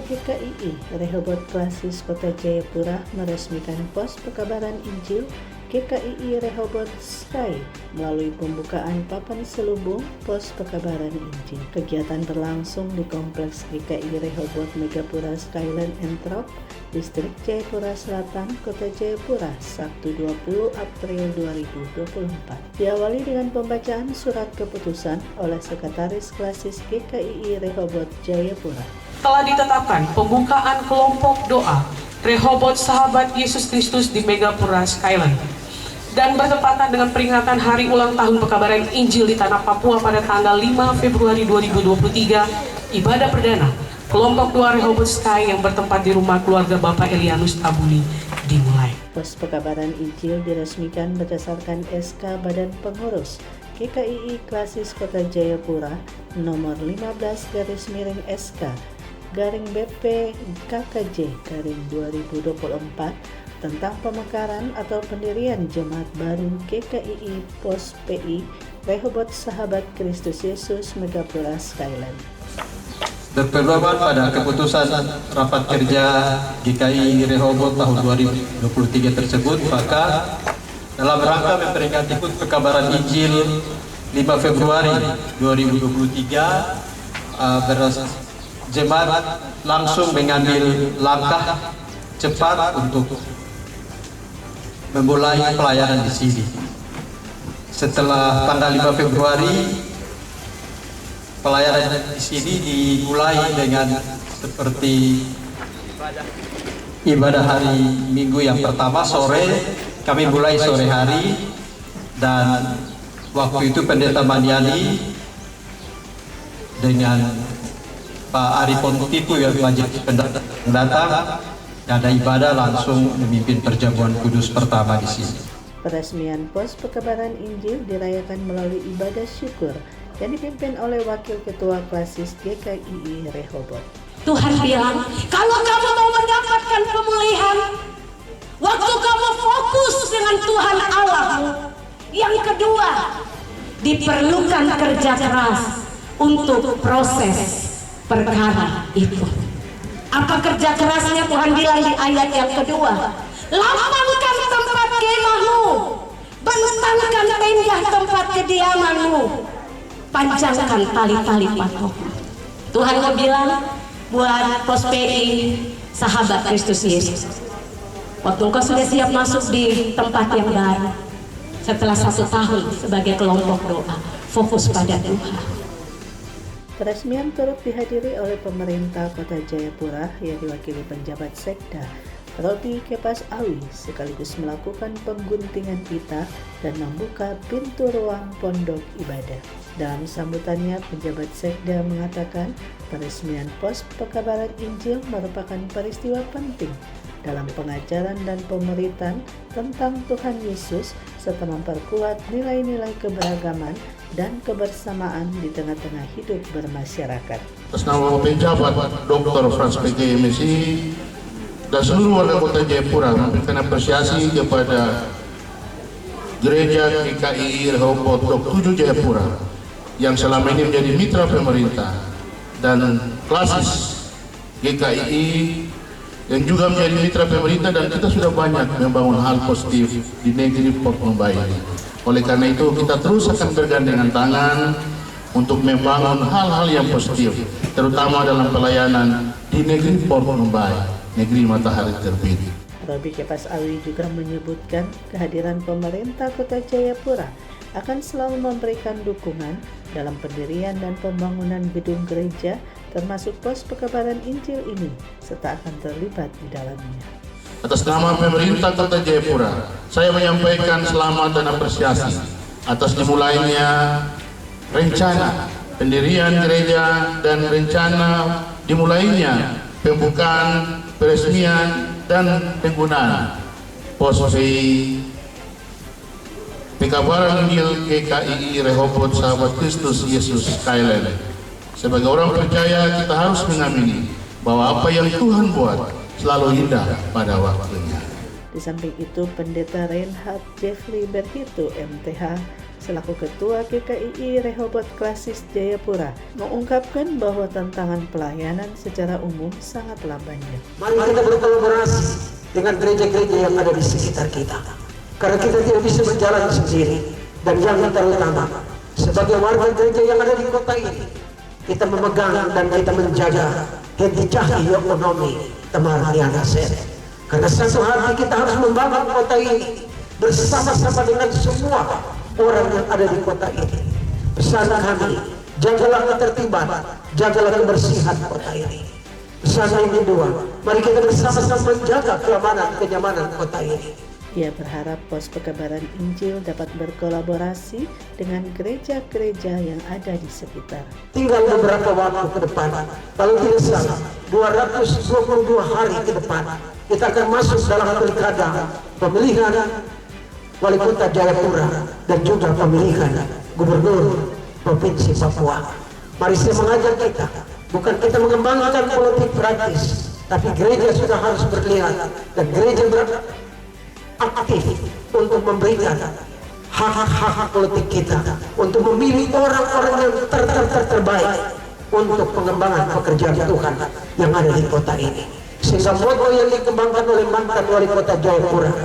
GKII Rehoboth Klasis Kota Jayapura meresmikan pos pekabaran Injil GKII Rehoboth Sky melalui pembukaan papan selubung pos pekabaran Injil. Kegiatan berlangsung di Kompleks GKI Rehoboth Megapura Skyland Entrop, Distrik Jayapura Selatan, Kota Jayapura, Sabtu 20 April 2024. Diawali dengan pembacaan surat keputusan oleh Sekretaris Klasis GKII Rehoboth Jayapura. Telah ditetapkan pembukaan kelompok doa Rehoboth Sahabat Yesus Kristus di Megapura Skyland dan bertepatan dengan peringatan hari ulang tahun pekabaran Injil di Tanah Papua pada tanggal 5 Februari 2023, ibadah perdana kelompok doa Rehoboth Sky yang bertempat di rumah keluarga Bapak Elianus Tabuni dimulai. Pos pekabaran Injil diresmikan berdasarkan SK Badan Pengurus GKII Klasis Kota Jayapura nomor 15/SK BP KKJ 2024 tentang pemekaran atau pendirian jemaat baru GKII Pos PI Rehoboth Sahabat Kristus Yesus Megapura Skyland. Berpedoman pada keputusan rapat kerja GKI Rehoboth tahun 2023 tersebut, maka dalam rangka memperingati HUT pekabaran Injil 5 Februari 2023, jemaat langsung mengambil langkah cepat untuk memulai pelayanan di sini. Setelah tanggal 5 Februari, pelayanan di sini dimulai dengan seperti ibadah hari Minggu yang pertama sore, kami mulai sore hari, dan waktu itu Pendeta Maniani dengan Pak Ari Pontipu yang wajib pendatang ada ibadah langsung memimpin perjamuan kudus pertama di sini. Peresmian pos pekabaran Injil dirayakan melalui ibadah syukur yang dipimpin oleh Wakil Ketua Klasis GKII Rehoboth. Tuhan bilang, kalau kamu mau mendapatkan pemulihan, waktu kamu fokus dengan Tuhan Allahmu. Yang kedua, diperlukan kerja keras untuk proses perkara itu. Apa kerja kerasnya? Tuhan bilang di ayat yang kedua, lapangkan tempat kemahmu, bentangkan tenda tempat kediamanmu, panjangkan tali-tali patokmu. Tuhan mau bilang buat Pos PI Sahabat Kristus Yesus, waktu engkau sudah siap masuk di tempat yang baru setelah 1 tahun sebagai kelompok doa, fokus pada Tuhan. Peresmian turut dihadiri oleh pemerintah Kota Jayapura yang diwakili penjabat Sekda Robi Kepas Awi, sekaligus melakukan pengguntingan pita dan membuka pintu ruang pondok ibadah. Dalam sambutannya, penjabat Sekda mengatakan peresmian pos pekabaran Injil merupakan peristiwa penting dalam pengajaran dan pemuritan tentang Tuhan Yesus serta memperkuat nilai-nilai keberagaman dan kebersamaan di tengah-tengah hidup bermasyarakat. Atas nama penjabat Dr. Franz PG MSI dan seluruh warga Kota Jayapura memberikan apresiasi kepada Gereja GKII Rehoboth Blok 7 Jayapura yang selama ini menjadi mitra pemerintah, dan Klasis GKII yang juga menjadi mitra pemerintah, dan kita sudah banyak membangun hal positif di negeri Port Numbai. Oleh karena itu kita terus akan bergandengan tangan untuk membangun hal-hal yang positif, terutama dalam pelayanan di negeri Port Numbai, negeri matahari terbit. Robi Kepas Awi juga menyebutkan kehadiran pemerintah Kota Jayapura akan selalu memberikan dukungan dalam pendirian dan pembangunan gedung gereja termasuk pos pekabaran Injil ini, serta akan terlibat di dalamnya. Atas nama pemerintah Kota Jayapura, saya menyampaikan selamat dan apresiasi atas dimulainya rencana pendirian gereja dan rencana dimulainya pembukaan, peresmian, dan penggunaan pos pekabaran Injil GKII Rehoboth Sahabat Kristus Yesus Skyland. Sebagai orang percaya, kita harus mengamini bahwa apa yang Tuhan buat selalu indah pada waktunya. Di samping itu, Pendeta Reinhard Jeffrey Berhito MTH selaku Ketua GKII Rehoboth Klasis Jayapura mengungkapkan bahwa tantangan pelayanan secara umum sangatlah banyak. Mari kita berkolaborasi dengan gereja-gereja yang ada di sekitar kita. Karena kita tidak bisa berjalan sendiri. Dan yang terutama, sebagai warga gereja yang ada di kota ini, kita memegang dan kita menjaga henti ekonomi Temar Nianaset. Karena satu hati kita harus membangun kota ini bersama-sama dengan semua orang yang ada di kota ini. Pesan kami, jagalah ketertiban, jagalah kebersihan kota ini. Pesan yang kedua, mari kita bersama-sama menjaga kenyamanan kota ini. Ia berharap pos pekabaran Injil dapat berkolaborasi dengan gereja-gereja yang ada di sekitar. Tinggal beberapa waktu ke depan, kalau tidak salah 222 hari ke depan, kita akan masuk dalam pilkada pemilihan wali kota Jayapura dan juga pemilihan gubernur provinsi Papua. Mari saya mengajak kita, bukan kita mengembangkan politik praktis, tapi gereja sudah harus berlihat dan gereja aktif untuk memberikan hak-hak politik kita, untuk memilih orang-orang yang terbaik untuk pengembangan pekerjaan Tuhan yang ada di kota ini. Sehingga moto yang dikembangkan oleh mantan wali kota Jayapura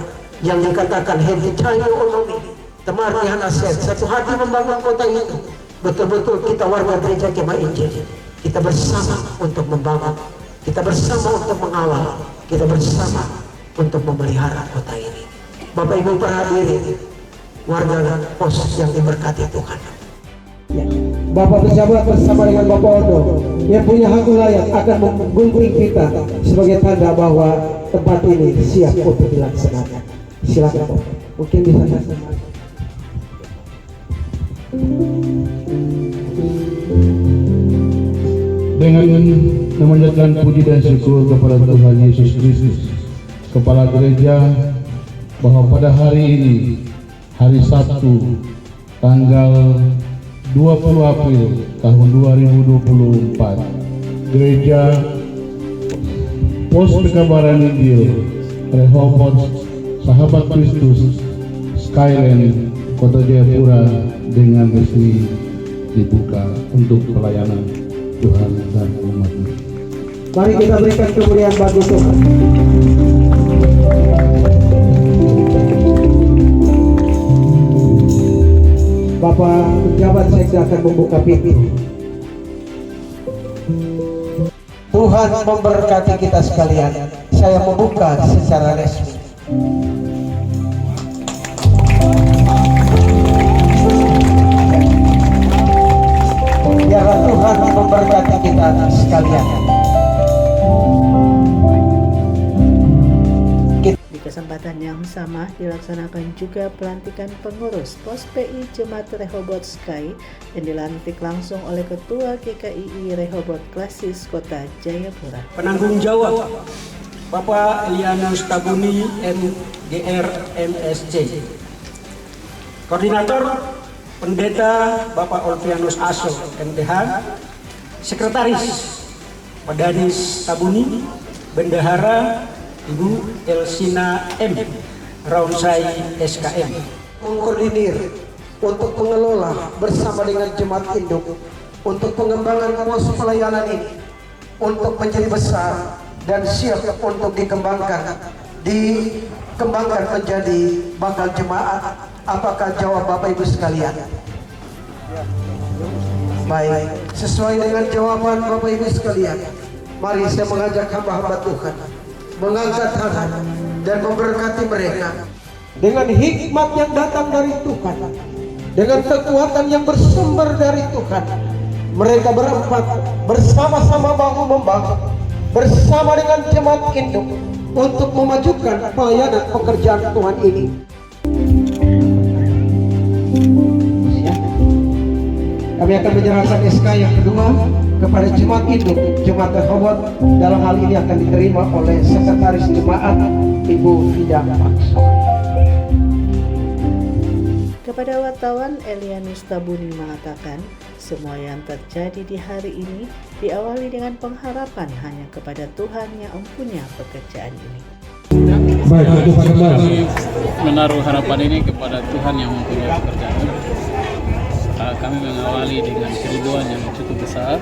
yang dikatakan henti ekonomi Temar Nianaset, satu hati membangun kota itu, betul-betul kita warga gereja Kemah Injil, kita bersama untuk membangun, kita bersama untuk mengawal, kita bersama untuk memelihara kota ini. Bapak Ibu para hadirin, warga pos yang diberkati Tuhan. Ya. Bapak pejabat bersama dengan Bapak Odo yang punya hak wilayah akan menggunting kita sebagai tanda bahwa tempat ini siap untuk dilaksanakan. Silakan, mungkin bisa saya. Dengan memanjatkan puji dan syukur kepada Tuhan Yesus Kristus, Kepala Gereja, bahwa pada hari ini, hari Sabtu, tanggal 20 April tahun 2024, Gereja Pos Pekabaran Injil Rehoboth Sahabat Kristus Skyland Kota Jayapura dengan resmi dibuka untuk pelayanan Tuhan dan umatnya. Mari kita berikan kemuliaan bagi Tuhan. Bapak pejabat sekda akan membuka pintu. Tuhan memberkati kita sekalian. Saya membuka secara resmi. Biarlah Tuhan memberkati kita sekalian. Di kesempatan yang sama dilaksanakan juga pelantikan pengurus Pos PI Jemaat Rehoboth Sky yang dilantik langsung oleh Ketua GKII Rehoboth Klasis Kota Jayapura. Penanggung jawab Bapak Elianus Tabuni MGR MSC. Koordinator Pendeta Bapak Olvianus Aso MTH. Sekretaris Padanis Tabuni, Bendahara Ibu Elsina M. Raonsai SKM. Mengkoordinir untuk mengelola bersama dengan jemaat induk untuk pengembangan pos pelayanan ini untuk menjadi besar dan siap untuk dikembangkan menjadi bakal jemaat. Apakah jawab Bapak Ibu sekalian? Baik, sesuai dengan jawaban Bapak Ibu sekalian, mari saya mengajak hamba-hamba Tuhan mengangkat tangan dan memberkati mereka dengan hikmat yang datang dari Tuhan, dengan kekuatan yang bersumber dari Tuhan. Mereka berempat bersama-sama bahu-membahu bersama dengan jemaat induk untuk memajukan pelayanan pekerjaan Tuhan ini. Kami akan menyerahkan SK yang kedua kepada jemaat induk Jemaat Rehoboth. Dalam hal ini akan diterima oleh Sekretaris Jemaat Ibu Fida Makso. Kepada wartawan, Elianus Tabuni mengatakan, semua yang terjadi di hari ini diawali dengan pengharapan hanya kepada Tuhan yang mempunyai pekerjaan ini. Menaruh harapan ini kepada Tuhan yang mempunyai pekerjaan. kami mengawali dengan kerinduan yang cukup besar,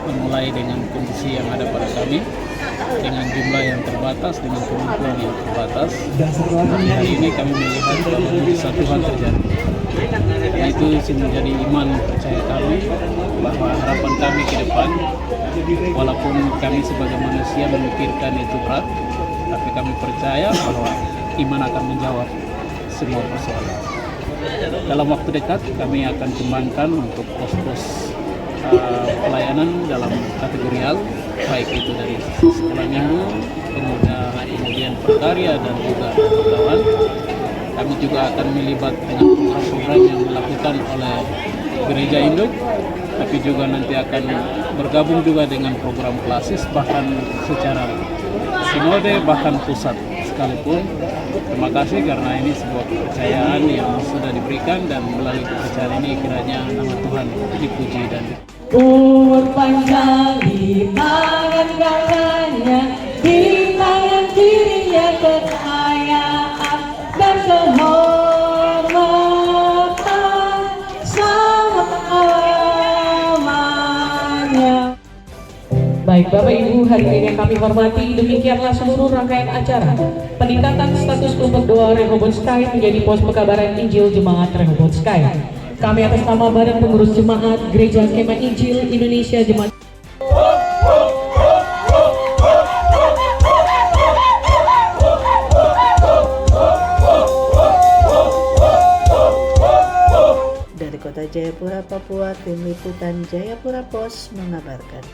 memulai dengan kondisi yang ada pada kami, dengan jumlah yang terbatas, dengan kemampuan yang terbatas. Hari ini kami melihat bahwa mujizat Tuhan terjadi. Dan itu menjadi iman percaya kami bahwa harapan kami ke depan, walaupun kami sebagai manusia memikirkan itu berat, tapi kami percaya bahwa iman akan menjawab semua persoalan. Dalam waktu dekat kami akan kembangkan untuk pos-pos pelayanan dalam kategorial, baik itu dari sekolah minggu, kemudian prakarya dan juga wartawan. Kami juga akan melibat dengan program-program yang dilakukan oleh Gereja Induk, tapi juga nanti akan bergabung juga dengan program klasis, bahkan secara sinode, bahkan pusat sekalipun. Terima kasih karena ini sebuah kepercayaan yang sudah diberikan, dan melalui kepercayaan ini kiranya nama Tuhan dipuji dan umur panjang di tangan kanannya, di tangan kirinya kekayaan dan kehormatan selamanya. Baik Bapak Ibu, hadirin yang kami hormati, demikianlah seluruh rangkaian acara peningkatan status kelompok doa Rehoboth Sky menjadi pos pekabaran Injil Jemaat Rehoboth Sky. Kami atas nama Badan Pengurus Jemaat Gereja Kemah Injil Indonesia Jemaat dari Kota Jayapura, Papua, tim liputan Jayapura Pos mengabarkan.